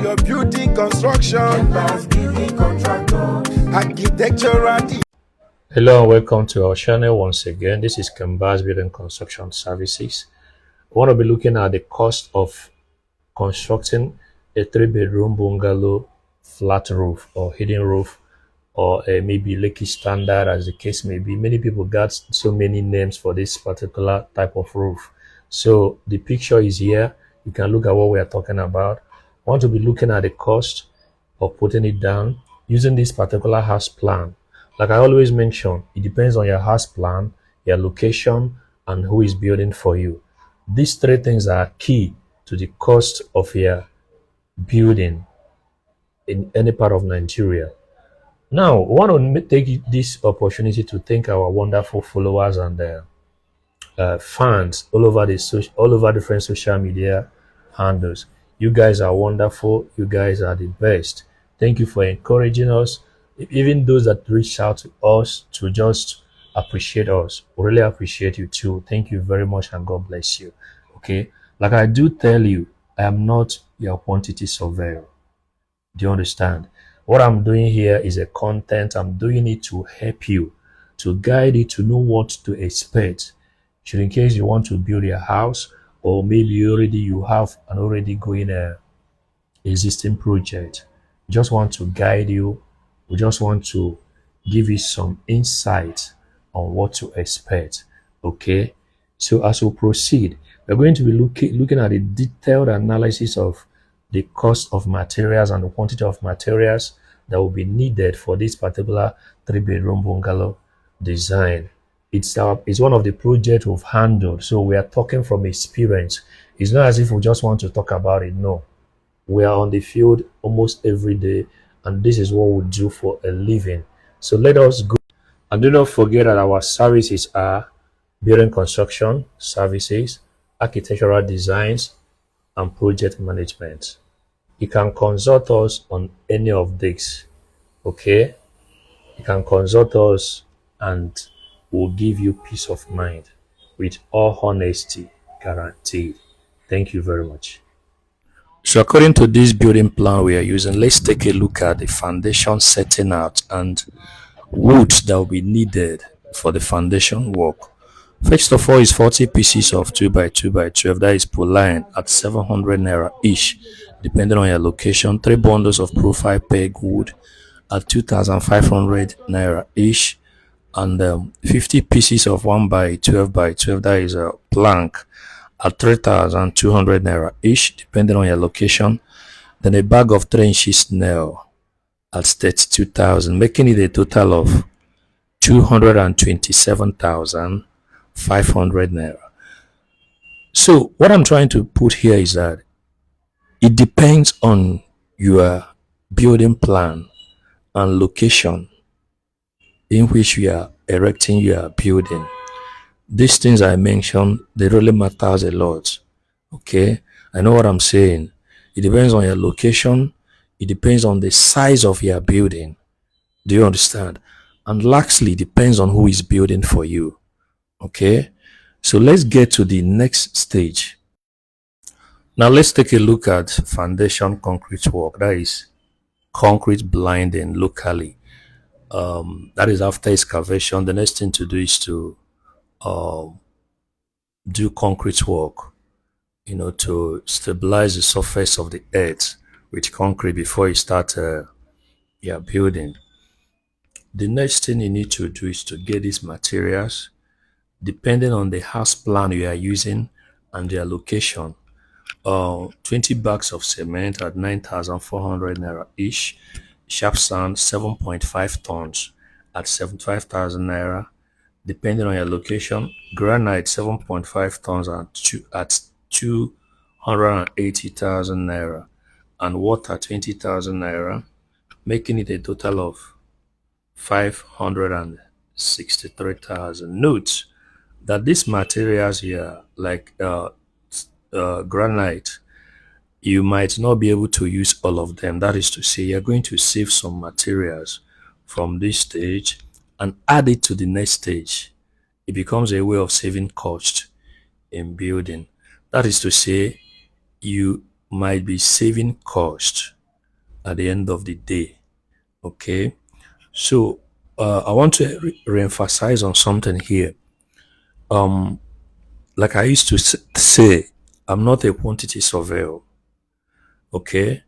your building construction, building contractor, architectural. Hello and welcome to our channel once again. This is Kambas Building Construction Services. We want to be looking at the cost of constructing a 3-bedroom bungalow flat roof or hidden roof or maybe Lakey standard, as the case may be. Many people got so many names for this particular type of roof. So the picture is here. You can look at what we are talking about. I want to be looking at the cost of putting it down using this particular house plan. Like I always mention, it depends on your house plan, your location, and who is building for you. These three things are key to the cost of your building in any part of Nigeria. Now, I want to take this opportunity to thank our wonderful followers and fans all over different social media handles. You guys are wonderful. You guys are the best. Thank you for encouraging us. Even those that reach out to us to just appreciate us, we really appreciate you too. Thank you very much and God bless you. Okay, like I do tell you, I am not your quantity surveyor. Do you understand? What I'm doing here is a content. I'm doing it to help you, to guide you to know what to expect should, in case you want to build your house, or maybe you have an already going existing project. Just want to guide you. We just want to give you some insight on what to expect. Okay, so as we proceed, we're going to be looking at a detailed analysis of the cost of materials and the quantity of materials that will be needed for this particular 3-bedroom bungalow design. It's one of the projects we've handled, so we are talking from experience. It's not as if we just want to talk about it. No, we are on the field almost every day, and this is what we do for a living. So let us go. And do not forget that our services are building construction services, architectural designs, and project management. You can consult us on any of these. Okay, you can consult us and we'll give you peace of mind with all honesty guaranteed. Thank you very much. So according to this building plan we are using, let's take a look at the foundation setting out and wood that will be needed for the foundation work. First of all is 40 pieces of 2x2x12, that is per line at 700 naira each, depending on your location. 3 bundles of profile peg wood at 2,500 naira each, and 50 pieces of 1x12x12, that is a plank, at 3,200 naira each, depending on your location. Then a bag of 3 inches nail at 32,000, making it a total of 227,500 naira. So what I'm trying to put here is that it depends on your building plan and location in which you are erecting your building. These things I mentioned, they really matters a lot. Okay, I know what I'm saying. It depends on your location. It depends on the size of your building. Do you understand? And lastly, it depends on who is building for you. Okay, so let's get to the next stage. Now let's take a look at foundation concrete work. That is concrete blinding locally. That is after excavation. The next thing to do is to do concrete work, to stabilize the surface of the earth with concrete before you start your building. The next thing you need to do is to get these materials depending on the house plan you are using and their location. 20 bags of cement at 9,400 naira each, sharp sand 7.5 tons at 75,000 naira, depending on your location. Granite 7.5 tons at 280,000 naira, and water 20,000 naira, making it a total of 563,000. Note that these materials here, like granite, you might not be able to use all of them. That is to say, you're going to save some materials from this stage and add it to the next stage. It becomes a way of saving cost in building. That is to say, you might be saving cost at the end of the day. Okay, so I want to re-emphasize on something here. Like I used to say, I'm not a quantity surveyor. Okay,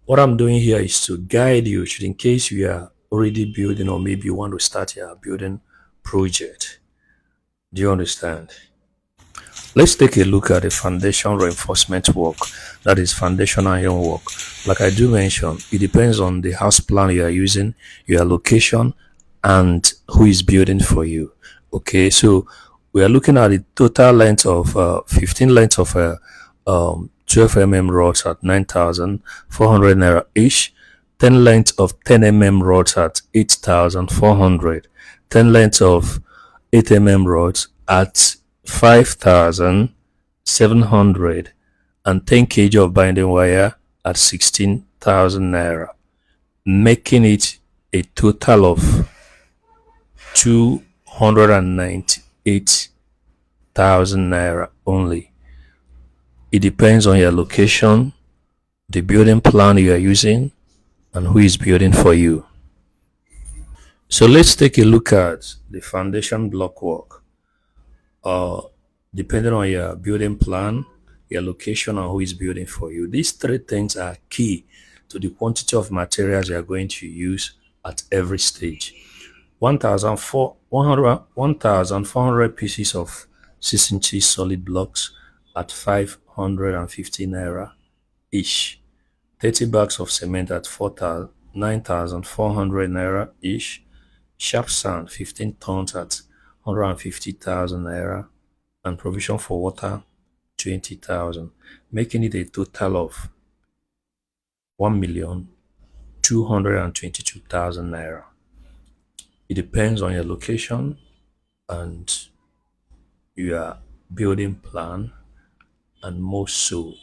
what I'm doing here is to guide you, should in case you are already building or maybe you want to start your building project. Do you understand? Let's take a look at the foundation reinforcement work. That is foundation iron work. Like I do mention, it depends on the house plan you are using, your location, and who is building for you. Okay, so we are looking at the total length of 15 length of 12 mm rods at 9,400 naira each, 10 length of 10 mm rods at 8,400, 10 length of 8 mm rods at 5,700, and 10 kg of binding wire at 16,000 naira, making it a total of 298,000 naira only. It depends on your location, the building plan you are using, and who is building for you. So let's take a look at the foundation block work. Depending on your building plan, your location, and who is building for you. These three things are key to the quantity of materials you are going to use at every stage. 1,400 pieces of 6 inches solid blocks at 550 naira each. 30 bags of cement at 9,400 naira each. Sharp sand 15 tons at 150,000 naira, and provision for water 20,000, making it a total of 1,222,000 naira. It depends on your location and your building plan, and most so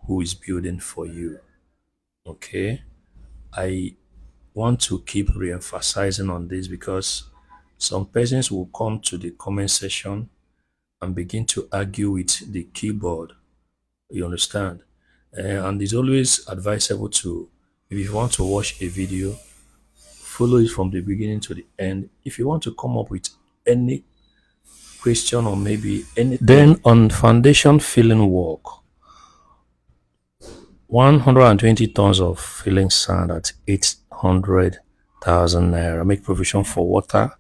who is building for you. Okay, I want to keep re-emphasizing on this because some persons will come to the comment section and begin to argue with the keyboard. You understand? And it's always advisable to, if you want to watch a video, follow it from the beginning to the end. If you want to come up with any question or maybe anything, then on foundation filling work, 120 tons of filling sand at 800,000 naira, make provision for water,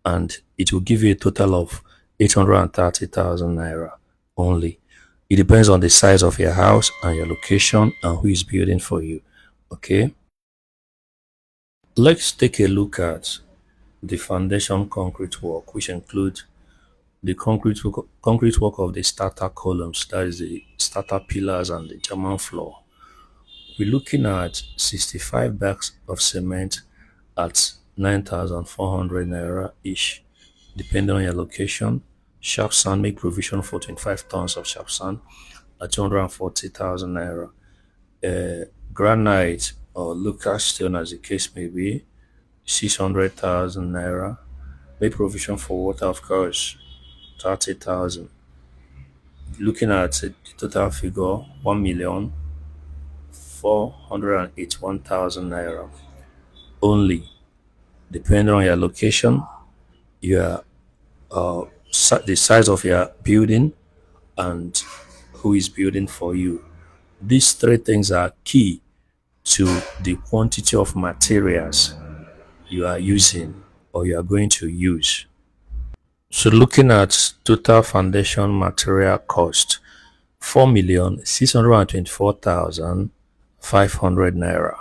and it will give you a total of 830,000 naira only. It depends on the size of your house and your location and who is building for you. Okay, let's take a look at the foundation concrete work, which includes the concrete work of the starter columns, that is the starter pillars and the German floor. We're looking at 65 bags of cement at 9,400 naira each, depending on your location. Sharp sand, make provision for 25 tons of sharp sand at 240,000 naira. Granite or local stone, as the case may be, 600,000 naira. Make provision for water, of course, 30,000. Looking at the total figure, 1,481,000 naira only, depending on your location, your the size of your building, and who is building for you. These three things are key to the quantity of materials you are using or you are going to use. So looking at total foundation material cost, 4,624,500 naira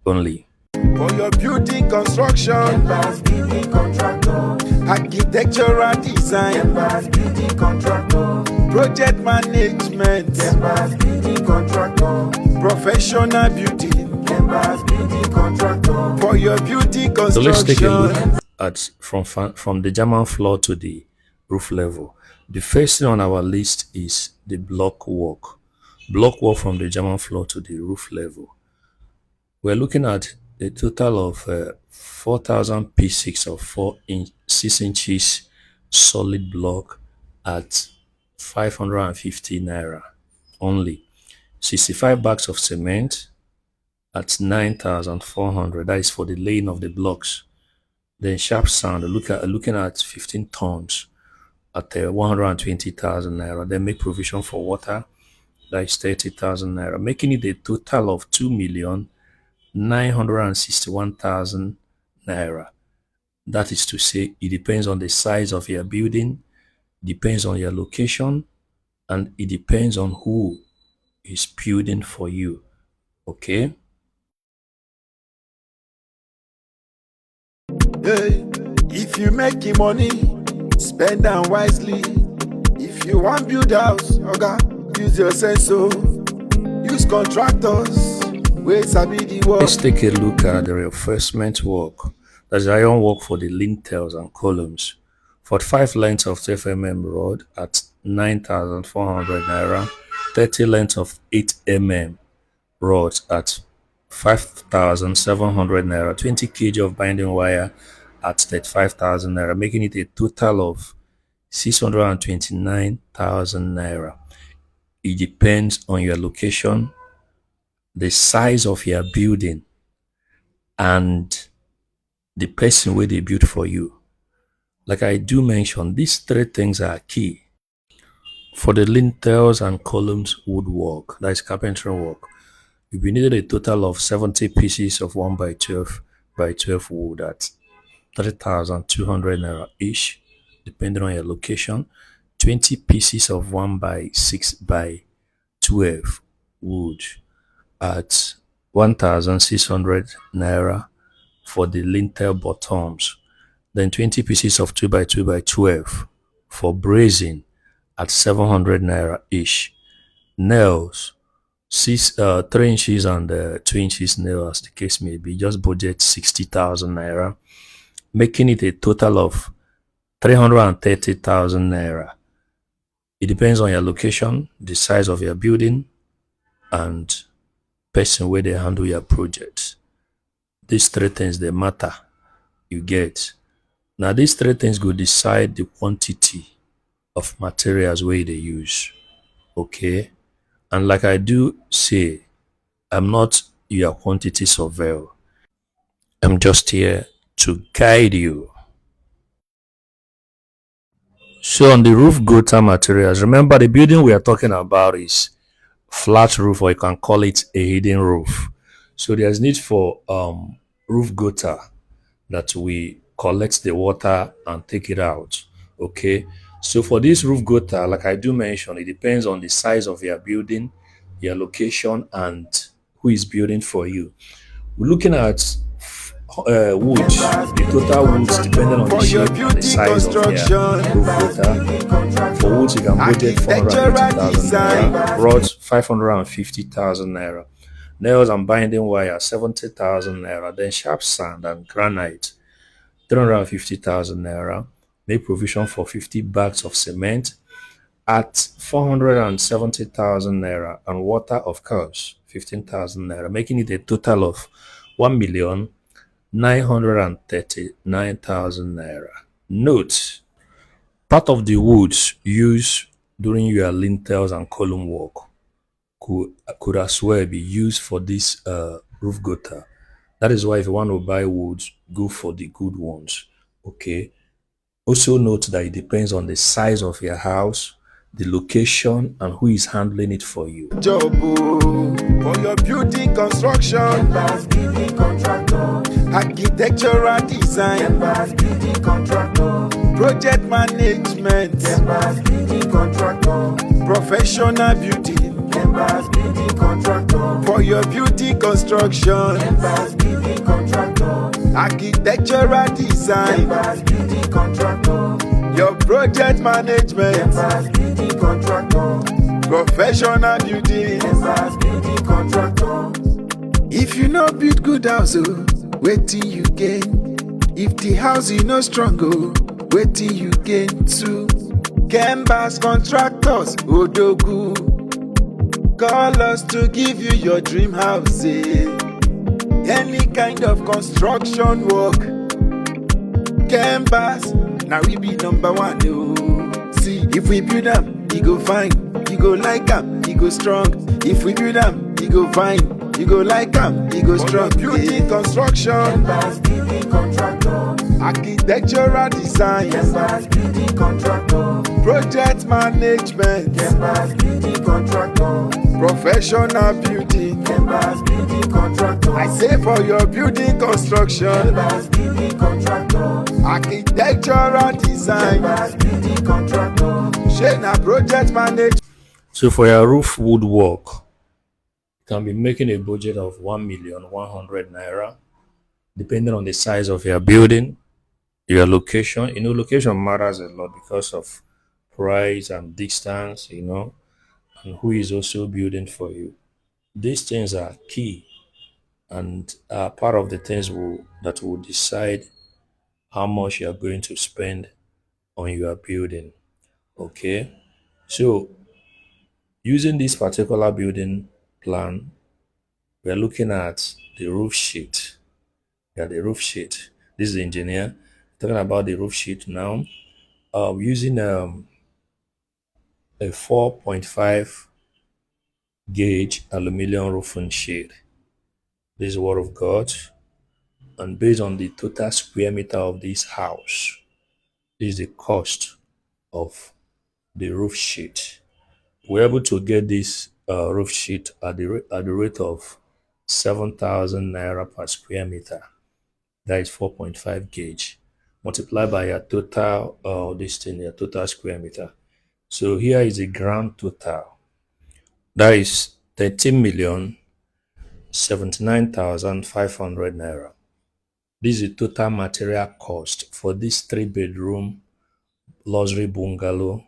only. For your building construction, Members building contractor. architectural design, Members building contractor. project management, Members building contractor. professional building. Members building contractor. For your building So let's take a look construction, at from the German floor to the roof level. The first thing on our list is the block work. Block work from the German floor to the roof level. We're looking at a total of 4,000 pieces of 6 inches solid block at 550 naira only. 65 bags of cement at 9,400. That is for the laying of the blocks. Then sharp sand, looking at 15 tons at 120,000 naira. Then make provision for water. That is 30,000 naira, making it a total of 2,961,000 naira. That is to say, it depends on the size of your building, depends on your location, and it depends on who is building for you. Okay? Hey, if you making money, spend them wisely. If you want build house, okay, use your sense. So use contractors. Wait, sabi the work. Let's take a look at the reinforcement work. That's the iron work for the lintels and columns. 45 lengths of 12 mm rod at 9,400 naira. 30 lengths of 8 mm rods at 5,700 naira. 20 kg of binding wire at 35,000 naira, making it a total of 629,000 naira. It depends on your location, the size of your building, and the person where they build for you. Like I do mention, these three things are key. For the lintels and columns woodwork, that is carpentry work, you'll be needed a total of 70 pieces of 1 by 12 by 12 wood at 3,200 naira each, depending on your location. 20 pieces of 1 by 6 by 12 wood at 1,600 naira for the lintel bottoms. Then 20 pieces of 2 by 2 by 12 for bracing at 700 naira each. Nails, 3 inches and 2 inches nail, as the case may be, just budget 60,000 naira, making it a total of 330,000 naira. It depends on your location, the size of your building, and person where they handle your project. These three things, they matter. You get. Now, these three things will decide the quantity of materials where they use. Okay? And like I do say, I'm not your quantity surveyor. I'm just here to guide you. So on the roof gutter materials, remember the building we are talking about is flat roof, or you can call it a hidden roof. So there's need for roof gutter that we collect the water and take it out. Okay, so for this roof gutter, like I do mention, it depends on the size of your building, your location, and who is building for you. We're looking at wood, the total woods depending on the shape and the size of your roof gutter. For woods, you can budget 480,000 naira, rods 550,000 naira, nails and binding wire 70,000 naira, then sharp sand and granite 350,000 naira. Make provision for 50 bags of cement at 470,000 naira, and water, of course, 15,000 naira, making it a total of 1,939,000 naira. Note, part of the woods used during your lintels and column work could as well be used for this roof gutter. That is why if you want to buy woods, go for the good ones. Okay. Also note that it depends on the size of your house, the location, and who is handling it for you. Job for your building construction, Building contractor. architectural design, Building contractor. project management, Building contractor. professional building. Building contractor. For your building construction, Building contractor. architectural design, Building contractor. your project management, Building contractor. professional building. Building contractor. If you no build good house, wait till you gain. If the house is no strong, wait till you gain too. Canvas contractors, Odogu, call us to give you your dream house. Any kind of construction work, Canvas, now we be number one. See, if we build them, he go fine, he go like them, he go strong. If we build them, he go fine, You go like am, you go strong. Building construction, Members building contractor. architectural design, Members building contractor. project management, Members building contractor. professional building. Members building contractor. I say for your building construction, Members building contractor. architectural design, Members building contractor. shey na project management. So for your roof woodwork, you can be making a budget of 1,100,000 naira, depending on the size of your building, your location. Location matters a lot because of price and distance, and who is also building for you. These things are key and are part of the things that will decide how much you are going to spend on your building. Okay, so using this particular building plan, we are looking at the roof sheet. Yeah, the roof sheet. This is the engineer talking about the roof sheet now. Using a 4.5 gauge aluminum roofing sheet. This is the word of God. And based on the total square meter of this house, this is the cost of the roof sheet. We're able to get this roof sheet at the rate of 7,000 naira per square meter. That is 4.5 gauge multiplied by your total your total square meter. So here is the grand total. That is 13,079,500 naira. This is the total material cost for this 3-bedroom luxury bungalow.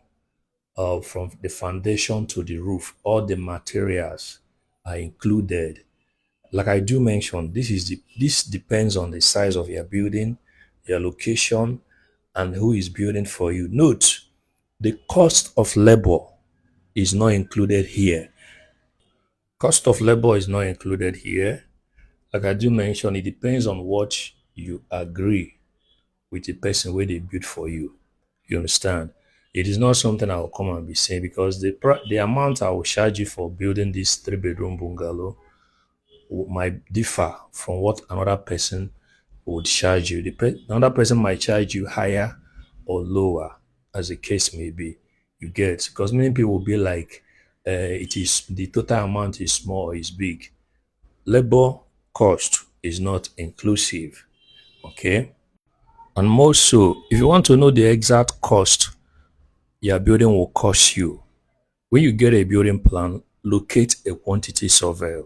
From the foundation to the roof, all the materials are included. Like I do mention, this depends on the size of your building, your location, and who is building for you. Note, the cost of labor is not included here. Cost of labor is not included here. Like I do mention, it depends on what you agree with the person where they build for you. You understand? It is not something I will come and be saying, because the amount I will charge you for building this 3-bedroom bungalow might differ from what another person would charge you. Another person might charge you higher or lower, as the case may be. You get? Because many people will be like, it is the total amount is small or is big. Labor cost is not inclusive. Okay? And more so, if you want to know the exact cost your building will cost you, when you get a building plan, locate a quantity surveyor.